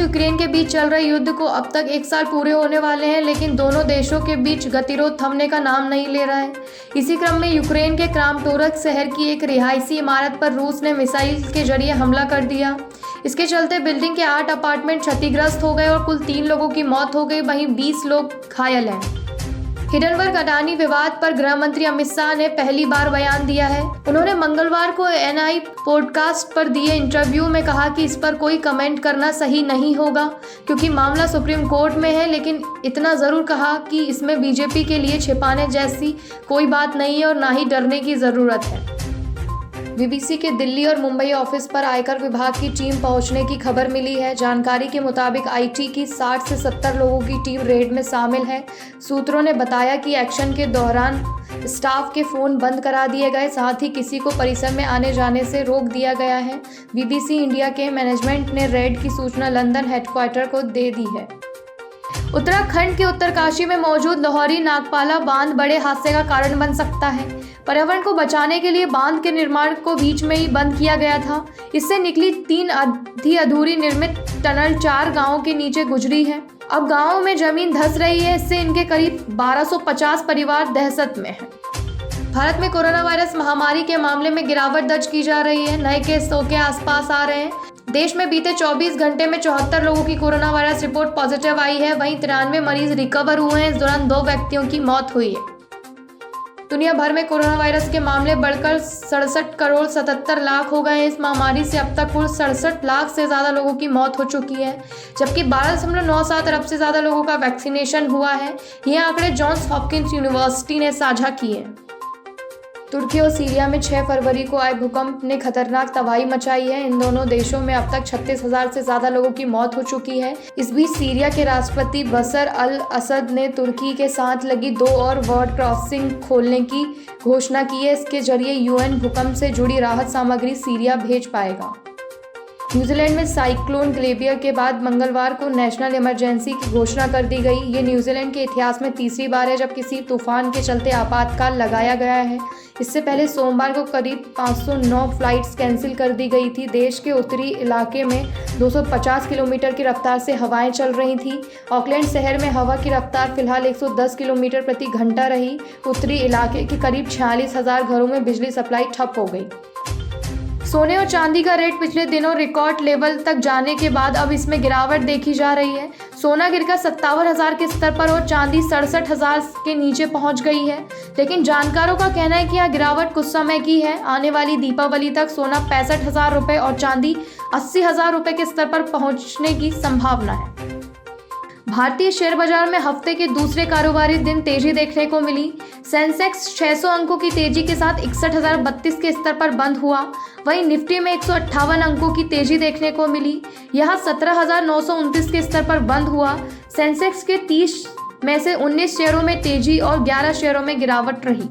Ukraine के बीच चल रहे युद्ध को अब तक 1 साल पूरे होने वाले हैं, लेकिन दोनों देशों के बीच गतिरोध थमने का नाम नहीं ले रहा है। इसी क्रम में यूक्रेन के क्रामाटोर्स्क शहर की एक रिहायशी इमारत पर रूस ने मिसाइल के जरिए हमला कर दिया। इसके चलते बिल्डिंग के 8 अपार्टमेंट क्षतिग्रस्त हो गए और कुल 3 लोगों की मौत हो गई, वहीं 20 लोग घायल हैं। हिंडनबर्ग अडानी विवाद पर गृह मंत्री अमित शाह ने पहली बार बयान दिया है। उन्होंने मंगलवार को एनआई पॉडकास्ट पर दिए इंटरव्यू में कहा कि इस पर कोई कमेंट करना सही नहीं होगा क्योंकि मामला सुप्रीम कोर्ट में है, लेकिन इतना ज़रूर कहा कि इसमें बीजेपी के लिए छिपाने जैसी कोई बात नहीं है और ना ही डरने की ज़रूरत है। बीबीसी के दिल्ली और मुंबई ऑफिस पर आयकर विभाग की टीम पहुंचने की खबर मिली है। जानकारी के मुताबिक आईटी की 60 से 70 लोगों की टीम रेड में शामिल है। सूत्रों ने बताया कि एक्शन के दौरान स्टाफ के फ़ोन बंद करा दिए गए, साथ ही किसी को परिसर में आने जाने से रोक दिया गया है। बीबीसी इंडिया के मैनेजमेंट ने रेड की सूचना लंदन हेडक्वार्टर को दे दी है। उत्तराखंड के उत्तरकाशी में मौजूद लाहौरी नागपाला बांध बड़े हादसे का कारण बन सकता है। पर्यावरण को बचाने के लिए बांध के निर्माण को बीच में ही बंद किया गया था। इससे निकली 3 आधी अधूरी निर्मित टनल 4 गांवों के नीचे गुजरी है। अब गांवों में जमीन धंस रही है। इससे इनके करीब 1250 परिवार दहशत में हैं। भारत में कोरोना वायरस महामारी के मामले में गिरावट दर्ज की जा रही है। नए केस 100 के आसपास आ रहे हैं। देश में बीते 24 घंटे में 74 लोगों की कोरोना वायरस रिपोर्ट पॉजिटिव आई है। वहीं 93 मरीज रिकवर हुए हैं। इस दौरान 2 व्यक्तियों की मौत हुई है। दुनिया भर में कोरोना वायरस के मामले बढ़कर 67 करोड़ 77 लाख हो गए हैं। इस महामारी से अब तक कुल 67 लाख से ज़्यादा लोगों की मौत हो चुकी है, जबकि 12.97 अरब से ज़्यादा लोगों का वैक्सीनेशन हुआ है। ये आंकड़े जॉन्स हॉपकिंस यूनिवर्सिटी ने साझा किए। तुर्की और सीरिया में 6 फरवरी को आए भूकंप ने खतरनाक तबाही मचाई है। इन दोनों देशों में अब तक 36,000 से ज़्यादा लोगों की मौत हो चुकी है। इस बीच सीरिया के राष्ट्रपति बशर अल असद ने तुर्की के साथ लगी 2 और बॉर्डर क्रॉसिंग खोलने की घोषणा की है। इसके जरिए यूएन भूकंप से जुड़ी राहत सामग्री सीरिया भेज पाएगा। न्यूजीलैंड में साइक्लोन ग्लेबियर के बाद मंगलवार को नेशनल इमरजेंसी की घोषणा कर दी गई। ये न्यूजीलैंड के इतिहास में तीसरी बार है जब किसी तूफान के चलते आपातकाल लगाया गया है। इससे पहले सोमवार को करीब 509 फ्लाइट्स कैंसिल कर दी गई थी। देश के उत्तरी इलाके में 250 किलोमीटर की रफ्तार से हवाएं चल रही थी। ऑकलैंड शहर में हवा की रफ्तार फिलहाल 110 किलोमीटर प्रति घंटा रही। उत्तरी इलाके के करीब 46,000 घरों में बिजली सप्लाई ठप हो गई। सोने और चांदी का रेट पिछले दिनों रिकॉर्ड लेवल तक जाने के बाद अब इसमें गिरावट देखी जा रही है। सोना गिरकर 57,000 के स्तर पर और चांदी 67,000 के नीचे पहुंच गई है, लेकिन जानकारों का कहना है कि यह गिरावट कुछ समय की है। आने वाली दीपावली तक सोना 65,000 रुपये और चांदी 80,000 रुपये के स्तर पर पहुंचने की संभावना है। भारतीय शेयर बाजार में हफ्ते के दूसरे कारोबारी दिन तेजी देखने को मिली। सेंसेक्स 600 अंकों की तेजी के साथ 61,032 के स्तर पर बंद हुआ। वहीं निफ्टी में 158 अंकों की तेजी देखने को मिली। यह 17,929 के स्तर पर बंद हुआ। सेंसेक्स के 30 में से 19 शेयरों में तेजी और 11 शेयरों में गिरावट रही।